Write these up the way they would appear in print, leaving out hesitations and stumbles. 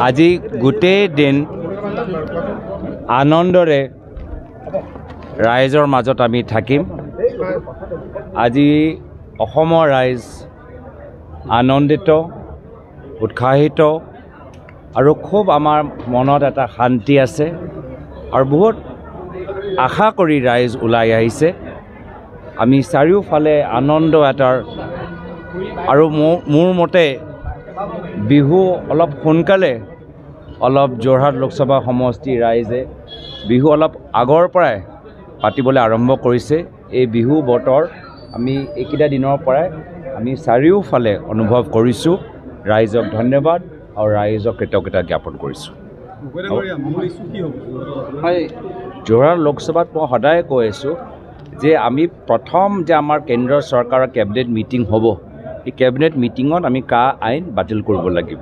আজি গোটেই দিন আনন্দৰে ৰাইজৰ মাজত আমি থাকিম। আজি অসমৰ ৰাইজ আনন্দিত, উৎসাহিত আৰু খুব আমাৰ মনত এটা শান্তি আছে আৰু বহুত আশা কৰি ৰাইজ ওলাই আহিছে। আমি চাৰিওফালে আনন্দ এটাৰ আৰু মোৰ মতে বিহু অলপ সোনকালে যোৰহাট লোকসভা সমষ্টিৰ ৰাইজে বিহু অলপ আগৰ পৰাই পাতিবলৈ আৰম্ভ কৰিছে। এই বিহু বতৰ আমি এইকেইটা দিনৰ পৰাই আমি চাৰিওফালে অনুভৱ কৰিছোঁ। ৰাইজক ধন্যবাদ আৰু ৰাইজক কৃতজ্ঞতা জ্ঞাপন কৰিছোঁ। যোৰহাট লোকসভাত মই সদায় কৈ আছোঁ যে আমি প্ৰথম যে আমাৰ কেন্দ্ৰীয় চৰকাৰৰ কেবিনেট মিটিং হ'ব, এই কেবিনেট মিটিঙত আমি আইন বাতিল কৰিব লাগিব।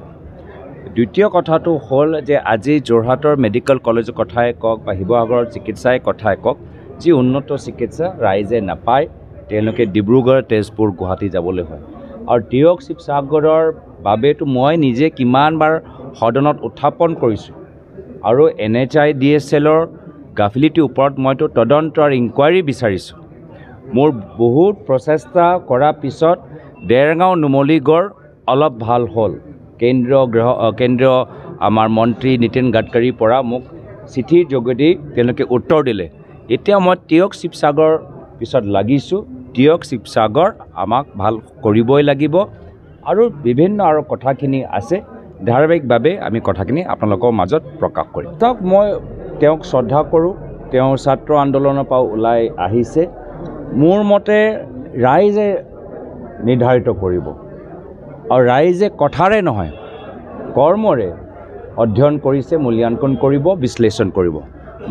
দ্বিতীয় কথাটো হ'ল যে আজি যোৰহাটৰ মেডিকেল কলেজৰ কথাই কওক বা শিৱসাগৰৰ চিকিৎসাই কথাই কওক, যি উন্নত চিকিৎসা ৰাইজে নাপায়, তেওঁলোকে ডিব্ৰুগড়, তেজপুৰ, গুৱাহাটী যাবলৈ হয়। আৰু দিয়ক শিৱসাগৰৰ বাবেতো মই নিজে কিমানবাৰ সদনত উত্থাপন কৰিছোঁ আৰু NHI DSLৰ গাফিলিটিৰ ওপৰত মইতো তদন্ত আৰু ইনকুৱাৰী বিচাৰিছোঁ। মোৰ বহুত প্ৰচেষ্টা কৰাৰ পিছত দেৰগাঁও নুমলীগড় অলপ ভাল হ'ল। কেন্দ্ৰীয় আমাৰ মন্ত্ৰী নীতিন গাডকাৰীৰ পৰা মোক চিঠিৰ যোগেদি তেওঁলোকে উত্তৰ দিলে। এতিয়া মই দিয়ক শিৱসাগৰ পিছত লাগিছোঁ। দিয়ক শিৱসাগৰ আমাক ভাল কৰিবই লাগিব আৰু বিভিন্ন আৰু কথাখিনি আছে। ধাৰাবাহিকভাৱে আমি কথাখিনি আপোনালোকৰ মাজত প্ৰকাশ কৰিম। মই তেওঁক শ্ৰদ্ধা কৰোঁ। তেওঁ ছাত্ৰ আন্দোলনৰ পৰা ওলাই আহিছে। মোৰ মতে ৰাইজে নিৰ্ধাৰিত কৰিব আৰু ৰাইজে কথাৰে নহয় কৰ্মৰে অধ্যয়ন কৰিছে, মূল্যাংকন কৰিব, বিশ্লেষণ কৰিব।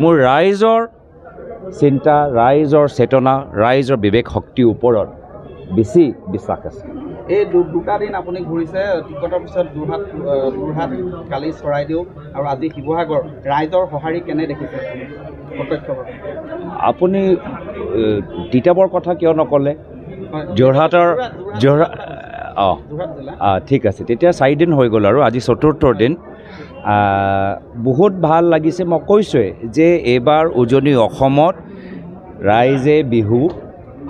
মোৰ ৰাইজৰ চিন্তা, ৰাইজৰ চেতনা, ৰাইজৰ বিবেক শক্তিৰ ওপৰত বেছি বিশ্বাস আছে। এই দুটা দিন আপুনি ঘূৰিছে, টিকটৰ পিছত যোৰহাট, কালি চৰাইদেউ আৰু আজি শিৱসাগৰ, ৰাইজৰ সঁহাৰি কেনে দেখিছে প্ৰত্যক্ষভাৱে? আপুনি তিতাবৰ কথা কিয় নক'লে? যোৰহাটৰ ঠিক আছে, তেতিয়া 4 দিন হৈ গ'ল আৰু আজি 4ৰ্থ দিন। বহুত ভাল লাগিছে। মই কৈছোঁৱেই যে এইবাৰ উজনি অসমত ৰাইজে বিহু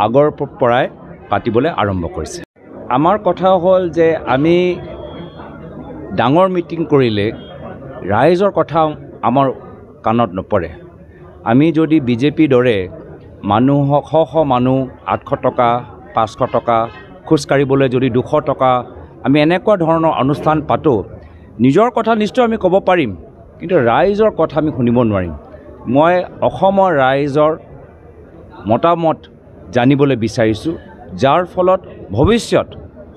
আগৰ পৰাই পাতিবলৈ আৰম্ভ কৰিছে। আমাৰ কথা হ'ল যে আমি ডাঙৰ মিটিং কৰিলে ৰাইজৰ কথা আমাৰ কাণত নপৰে। আমি যদি বিজেপিৰ দৰে মানুহক শ মানুহ 800 টকা, 500 টকা, খোজকাঢ়িবলৈ যদি 200 টকা, আমি এনেকুৱা ধৰণৰ অনুষ্ঠান পাতোঁ, নিজৰ কথা নিশ্চয় আমি ক'ব পাৰিম, কিন্তু ৰাইজৰ কথা আমি শুনিব নোৱাৰিম। মই অসমৰ ৰাইজৰ মতামত জানিবলৈ বিচাৰিছোঁ, যাৰ ফলত ভৱিষ্যত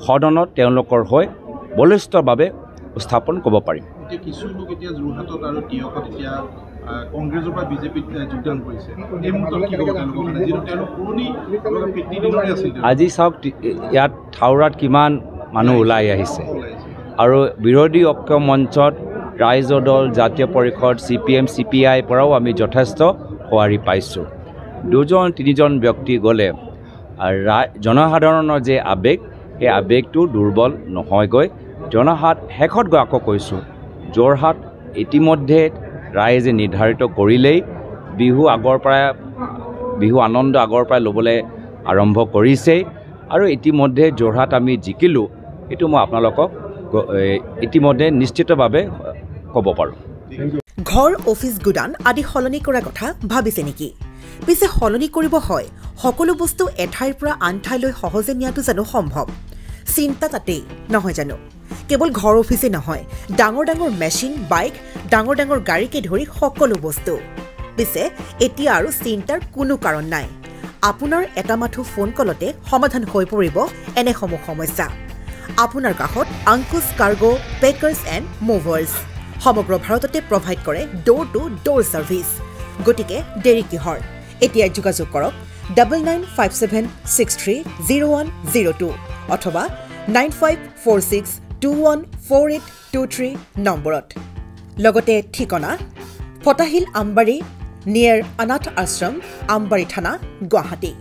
সদনত তেওঁলোকৰ হৈ বলিষ্ঠভাৱে উত্থাপন কৰিব পাৰিম। কিছু লোক এতিয়া যোৰহাটত আৰু টিয়কত এতিয়া কংগ্ৰেছৰ পৰা বিজেপিত যোগদান কৰিছে। আজি চাওক ইয়াত থাউৰাত কিমান মানুহ ওলাই আহিছে আৰু বিৰোধী ঐক্য মঞ্চত ৰাইজৰ দল, জাতীয় পৰিষদ, CPM, CPI পৰাও আমি যথেষ্ট সঁহাৰি পাইছোঁ। 2-3জন ব্যক্তি গ'লে জনসাধাৰণৰ যে আৱেগ, সেই আৱেগটো দুৰ্বল নহয়গৈ। শেষত গৈ আকৌ কৈছোঁ, যোৰহাট ইতিমধ্যে ৰাইজে নিৰ্ধাৰিত কৰিলেই বিহু আনন্দ আগৰ পৰাই ল'বলৈ আৰম্ভ কৰিছেই আৰু ইতিমধ্যে যোৰহাট আমি জিকিলোঁ, এইটো মই আপোনালোকক ইতিমধ্যে নিশ্চিতভাৱে ক'ব পাৰোঁ। ঘৰ, অফিচ, গুদান আদি সলনি কৰাৰ কথা ভাবিছে নেকি? পিছে সলনি কৰিব হয়, সকলো বস্তু এঠাইৰ পৰা আন ঠাইলৈ সহজে নিয়াটো জানো সম্ভৱ? চিন্তা তাতেই নহয় জানো? কেৱল ঘৰ অফিচে নহয়, ডাঙৰ মেচিন, বাইক, ডাঙৰ গাড়ীকে ধৰি সকলো বস্তু। পিছে এতিয়া আৰু চিন্তাৰ কোনো কাৰণ নাই। আপোনাৰ এটা মাথো ফোন কলতে সমাধান হৈ পৰিব এনেসমূহ সমস্যা। আপোনাৰ কাষত আংকুশ কাৰ্গো পেকাৰ্ছ এণ্ড মুভাৰ্ছ সমগ্ৰ ভাৰততে প্ৰভাইড কৰে ডোৰ টু ডোৰ ছাৰ্ভিচ। গতিকে দেৰি কিহৰ? এতিয়া যোগাযোগ কৰক 9957630102 অথবা 9546214823 নম্বৰত। লগতে ঠিকনা ফটাহিল আমবাৰী নিয়েৰ অনাথ আশ্ৰম, আমবাৰী থানা, গুৱাহাটী।